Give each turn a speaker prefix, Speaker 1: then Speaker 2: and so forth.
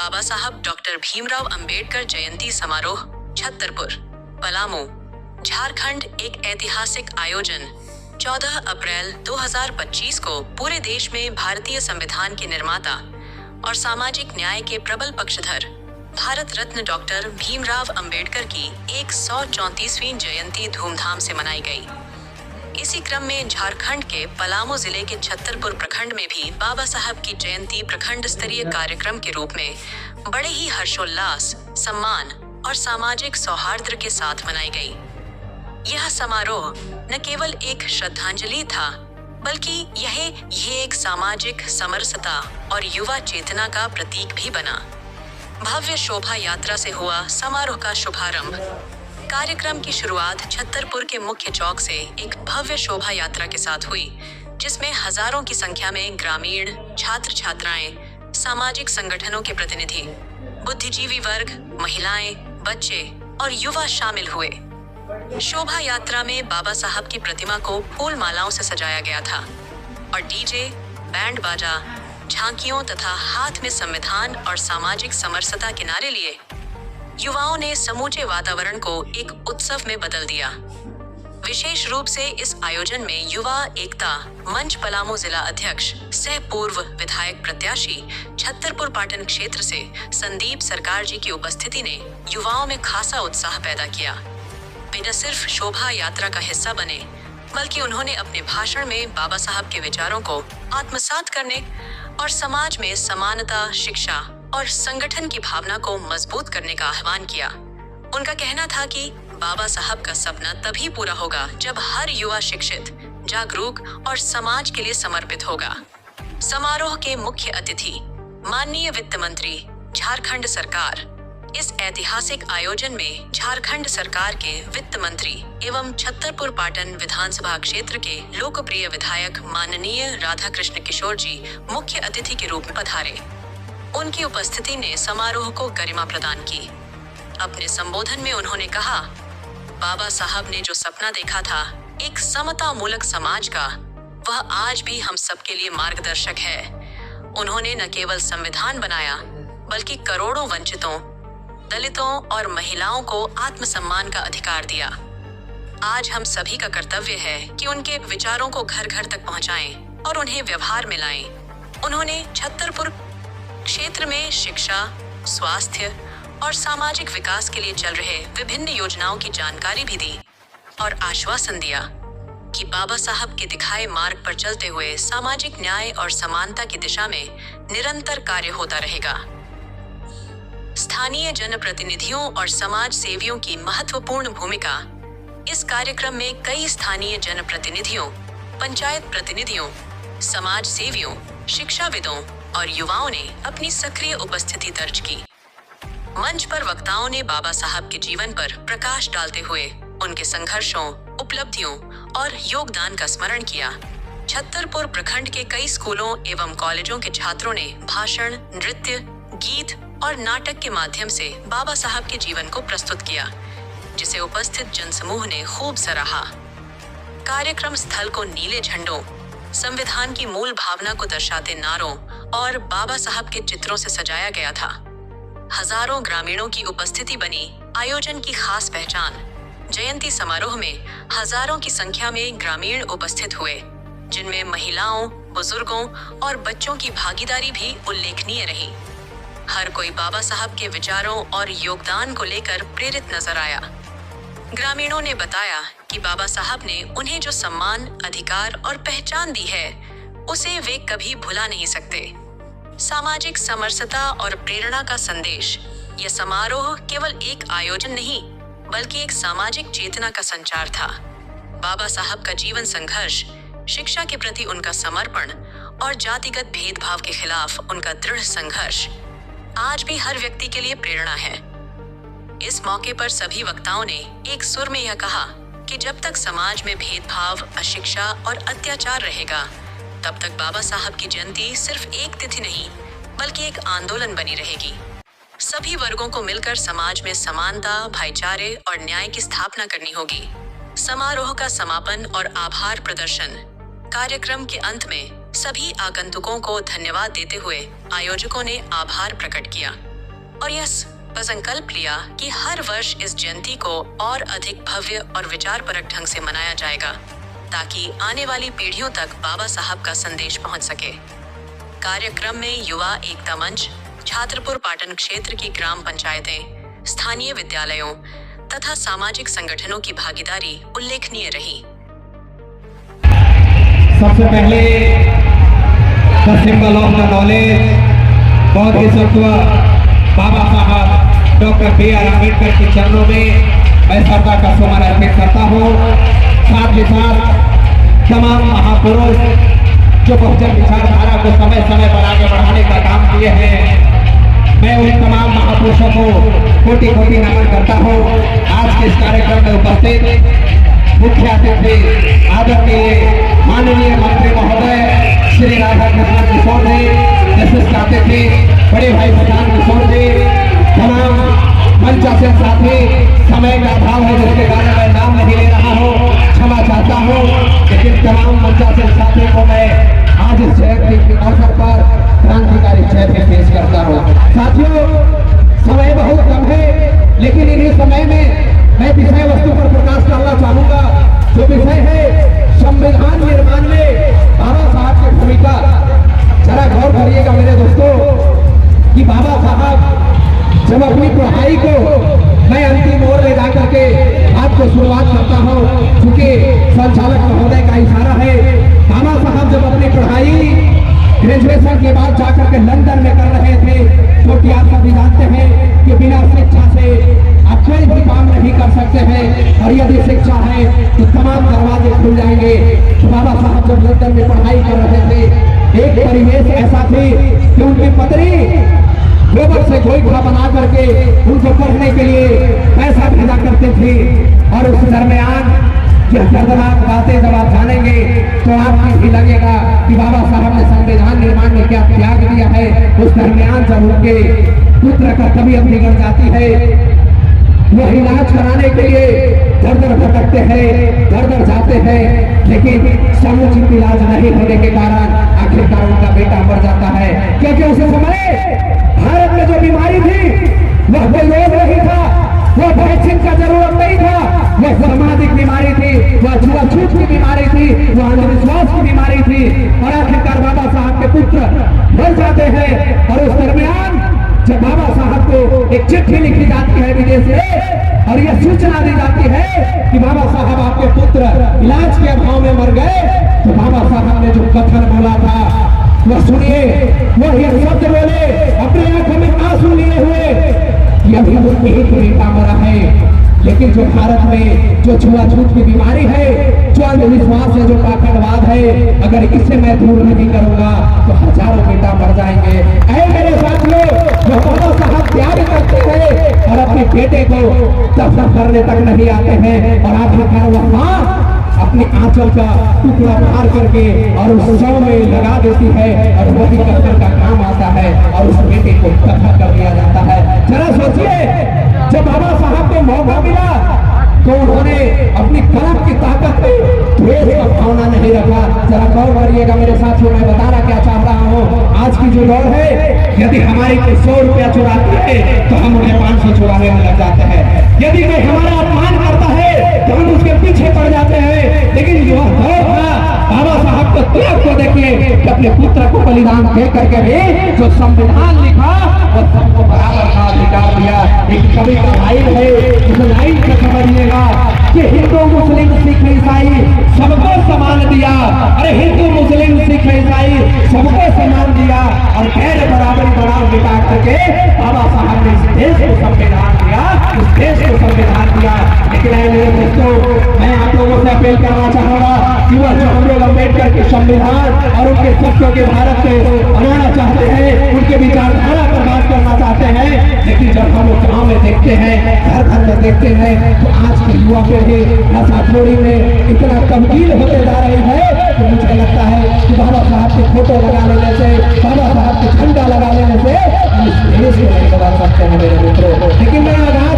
Speaker 1: बाबा साहब डॉक्टर भीमराव अंबेडकर जयंती समारोह छतरपुर, पलामू, झारखंड एक ऐतिहासिक आयोजन 14 अप्रैल 2025 को पूरे देश में भारतीय संविधान के निर्माता और सामाजिक न्याय के प्रबल पक्षधर भारत रत्न डॉक्टर भीमराव अंबेडकर की 134वीं जयंती धूमधाम से मनाई गई। इसी क्रम में झारखंड के पलामू जिले के छतरपुर प्रखंड में भी बाबा साहब की जयंती प्रखंड स्तरीय कार्यक्रम के रूप में बड़े ही हर्षोल्लास, सम्मान और सामाजिक सौहार्द के साथ मनाई गई। यह समारोह न केवल एक श्रद्धांजलि था, बल्कि यह एक सामाजिक समरसता और युवा चेतना का प्रतीक भी बना। भव्य शोभा यात्रा से हुआ समारोह का शुभारंभ। कार्यक्रम की शुरुआत छतरपुर के मुख्य चौक से एक भव्य शोभा यात्रा के साथ हुई, जिसमें हजारों की संख्या में ग्रामीण, छात्र छात्राएं, सामाजिक संगठनों के प्रतिनिधि, बुद्धिजीवी वर्ग, महिलाएं, बच्चे और युवा शामिल हुए। शोभा यात्रा में बाबा साहब की प्रतिमा को फूल मालाओं से सजाया गया था और डीजे, बैंड बाजा, झांकियों तथा हाथ में संविधान और सामाजिक समरसता के नारे लिए युवाओं ने समूचे वातावरण को एक उत्सव में बदल दिया। विशेष रूप से इस आयोजन में युवा एकता मंच पलामू जिला अध्यक्ष सह पूर्व विधायक प्रत्याशी छतरपुर पाटन क्षेत्र से संदीप सरकार जी की उपस्थिति ने युवाओं में खासा उत्साह पैदा किया। वे न सिर्फ शोभा यात्रा का हिस्सा बने, बल्कि उन्होंने अपने भाषण में बाबा साहब के विचारों को आत्मसात करने और समाज में समानता, शिक्षा और संगठन की भावना को मजबूत करने का आह्वान किया। उनका कहना था कि बाबा साहब का सपना तभी पूरा होगा जब हर युवा शिक्षित, जागरूक और समाज के लिए समर्पित होगा। समारोह के मुख्य अतिथि माननीय वित्त मंत्री झारखंड सरकार। इस ऐतिहासिक आयोजन में झारखंड सरकार के वित्त मंत्री एवं छतरपुर पाटन विधानसभा क्षेत्र के लोकप्रिय विधायक माननीय राधाकृष्ण किशोर जी मुख्य अतिथि के रूप में पधारे। उनकी उपस्थिति ने समारोह को गरिमा प्रदान की। अपने संबोधन में उन्होंने कहा, बाबा साहब ने जो सपना देखा था एक समता मूलक समाज का, वह आज भी हम सबके लिए मार्गदर्शक है। उन्होंने न केवल संविधान बनाया, बल्कि करोड़ों वंचितों, दलितों और महिलाओं को आत्मसम्मान का अधिकार दिया। आज हम सभी का कर्तव्य है कि उनके विचारों को घर घर तक पहुंचाएं और उन्हें व्यवहार में लाएं। उन्होंने छतरपुर क्षेत्र में शिक्षा, स्वास्थ्य और सामाजिक विकास के लिए चल रहे विभिन्न योजनाओं की जानकारी भी दी और आश्वासन दिया कि बाबा साहब के दिखाए मार्ग पर चलते हुए सामाजिक न्याय और समानता की दिशा में निरंतर कार्य होता रहेगा। स्थानीय जनप्रतिनिधियों और समाज सेवियों की महत्वपूर्ण भूमिका। इस कार्यक्रम में कई स्थानीय जनप्रतिनिधियों, पंचायत प्रतिनिधियों, समाज सेवियों, शिक्षाविदों और युवाओं ने अपनी सक्रिय उपस्थिति दर्ज की। मंच पर वक्ताओं ने बाबा साहब के जीवन पर प्रकाश डालते हुए उनके संघर्षों, उपलब्धियों और योगदान का स्मरण किया। छतरपुर प्रखंड के कई स्कूलों एवं कॉलेजों के छात्रों ने भाषण, नृत्य, गीत और नाटक के माध्यम से बाबा साहब के जीवन को प्रस्तुत किया, जिसे उपस्थित जनसमूह ने खूब सराहा। कार्यक्रम स्थल को नीले झंडों, संविधान की मूल भावना को दर्शाते नारों और बाबा साहब के चित्रों से सजाया गया था। हजारों ग्रामीणों की उपस्थिति बनी आयोजन की खास पहचान। जयंती समारोह में हजारों की संख्या में ग्रामीण उपस्थित हुए, जिनमें महिलाओं, बुजुर्गों और बच्चों की भागीदारी भी उल्लेखनीय रही। हर कोई बाबा साहब के विचारों और योगदान को लेकर प्रेरित नजर आया। ग्रामीणों ने बताया कि बाबा साहब ने उन्हें जो सम्मान, अधिकार और पहचान दी है, उसे वे कभी भुला नहीं सकते। सामाजिक समरसता और प्रेरणा का संदेश। यह समारोह केवल एक आयोजन नहीं, बल्कि एक सामाजिक चेतना का संचार था। बाबा साहब का जीवन संघर्ष, शिक्षा के प्रति उनका समर्पण और जातिगत भेदभाव के खिलाफ उनका दृढ़ संघर्ष आज भी हर व्यक्ति के लिए प्रेरणा है। इस मौके पर सभी वक्ताओं ने एक सुर में यह कहा कि जब तक समाज में भेदभाव, अशिक्षा और अत्याचार रहेगा, तब तक बाबा साहब की जयंती सिर्फ एक तिथि नहीं, बल्कि एक आंदोलन बनी रहेगी। सभी वर्गों को मिलकर समाज में समानता, भाईचारे और न्याय की स्थापना करनी होगी। समारोह का समापन और आभार प्रदर्शन। कार्यक्रम के अंत में सभी आगंतुकों को धन्यवाद देते हुए आयोजकों ने आभार प्रकट किया। और यह संकल्प लिया कि हर वर्ष इस जयंती को और अधिक भव्य और विचारपरक ढंग से मनाया जाएगा, ताकि आने वाली पीढ़ियों तक बाबा साहब का संदेश पहुंच सके। कार्यक्रम में युवा एकता मंच, छात्रपुर पाटन क्षेत्र की ग्राम पंचायतें, स्थानीय विद्यालयों तथा सामाजिक संगठनों की भागीदारी उल्लेखनीय रही।
Speaker 2: सबसे पहले the symbol of the knowledge, बहुत ही सत्व बाबा साहब डॉक्टर B.R. अम्बेडकर के चरणों में मैं श्रद्धा का सुमन अर्पित करता हूँ। साथ ही साथ तमाम महापुरुष जो बहुजन विचारधारा को समय समय पर आगे बढ़ाने का काम किए हैं, मैं उन तमाम महापुरुषों को कोटि कोटि नमन करता हूँ। आज के इस कार्यक्रम में उपस्थित मुख्य अतिथि आदरणीय माननीय मंत्री महोदय श्री राधा कृष्ण किशोर जी, विशिष्ट अतिथि बड़े भाई प्रधान किशोर जी, तमाम मंचासीन साथी, समय का अभाव है जिसके कारण मैं नाम नहीं ले रहा हूँ, क्षमा चाहता हूँ, लेकिन तमाम मंचासीन साथी को मैं आज इस जयंती के अवसर पर क्रांतिकारी जय भी पेश करता हूँ। साथियों, समय बहुत कम है, लेकिन इन्हीं समय में मैं विषय वस्तु पर प्रकाश डालना चाहूंगा। जो विषय है संविधान निर्माण में बाबा साहब की भूमिका। जरा गौर करिएगा मेरे दोस्तों कि बाबा साहब जब अपनी पढ़ाई को मैं अंतिम ओर ले जाकर के आपको शुरुआत करता हूँ, क्योंकि संचालक महोदय का इशारा है। बाबा साहब जब अपनी पढ़ाई ग्रेजुएशन के बाद जाकर के लंदन में कर रहे थे, क्योंकि आप सभी जानते हैं कि बिना शिक्षा से आप कोई भी काम नहीं कर सकते हैं, और यदि शिक्षा है तो तमाम दरवाजे खुल जाएंगे। तो बाबा साहब जब लंदन में पढ़ाई कर रहे थे, एक परिवेश ऐसा थी कि उनकी पत्नी गोबर से गोईठा बना करके उनको पढ़ने के लिए पैसा भेजा करते थे। और उस दरमियान यह दर्दनाक बातें जब आप जानेंगे तो आपको भी लगेगा कि बाबा साहब ने संविधान निर्माण में क्या त्याग दिया है। उस दरमियान जब उनके पुत्र का तबीयत बिगड़ जाती है, वो इलाज कराने के लिए दर दर भटकते हैं, दर दर जाते हैं, लेकिन समुचित इलाज नहीं होने के कारण आखिरकार उनका बेटा मर जाता है। क्योंकि उस समय भारत में जो बीमारी थी वह कोई रोग नहीं था, वह वैक्सीन का जरूरत नहीं था, वह सामाजिक बीमारी थी, वह छुआछूत की बीमारी थी, वह अंधविश्वास की बीमारी थी। और आखिरकार बाबा साहब के पुत्र मर जाते हैं। और उस दरमियान जब बाबा साहब को एक चिट्ठी लिखी जाती है विदेश से, और यह सूचना दी जाती है कि बाबा साहब आपके पुत्र इलाज के अभाव में मर गए, तो बाबा साहब ने जो कथन बोला था वह सुनिए, वह यह शब्द बोले अपने आंखों में आंसू लिए हुए, यह भी एक बेटा मरा है। लेकिन जो भारत में जो छुआछूत की बीमारी है, जो अंधविश्वास है, जो पाखंडवाद है, अगर इससे मैं दूर नहीं करूंगा तो हजारों बेटा मर जाएंगे। ऐ मेरे साथियों, जो बाबा साहब त्याग करते हैं और अपने बेटे को दफन करने तक नहीं आते हैं, और आखिरकार वह मां अपने आंचल का टुकड़ा मार करके और उस शव में लगा देती है, और वही कफन का काम आता है और उस बेटे को दफन कर दिया जाता है। जरा सोचिए, जब बाबा साहब को मौका मिला तो उन्होंने अपनी कलम की ताकत में द्वेष का भावना नहीं रखा। जरा गौर करिएगा मेरे साथियों, मैं बताना क्या चाह रहा हूँ। आज की जो दौर है, यदि हमारी कोई 100 रुपया चुराती है तो हम उन्हें 500 चुराने में लग जाते हैं। यदि कोई हमारा अपमान करता है तो हम उसके पीछे पड़ जाते हैं। लेकिन जो दौर था बाबा साहब को त्याग को देखिए कि अपने पुत्र को बलिदान दे करके भी जो संविधान लिखा वो सबको बराबर का अधिकार दिया। एक कवि का लाइन है, उस लाइन को समझिएगा कि हिंदू मुस्लिम सिख ईसाई सबको समान दिया। अरे हिंदू मुस्लिम सिख ईसाई सबको समान दिया, और गैर बराबरी बराबर मिटा करके बाबा साहब ने इस देश को संविधान दिया, इस देश को संविधान दिया। लेकिन मेरे दोस्तों, मैं आप लोगों से अपील करना चाहूंगा कि वह जो हम लोग अम्बेडकर के संविधान और उनके सत्यों के भारत को बनाना चाहते हैं, उनके विचारधारा पर बात करना चाहते हैं, लेकिन जब हम लोग गाँव में देखते हैं, घर घर में देखते हैं, तो आज के युवा पीढ़ी नशाखोरी में इतना तब्दील होते जा रही है कि मुझे लगता है कि बाबा साहब के फोटो लगा लेने से, बाबा साहब के झंडा लगा लेने से हम इस देश को नहीं बदल सकते हैं मेरे मित्रों। लेकिन मैं आज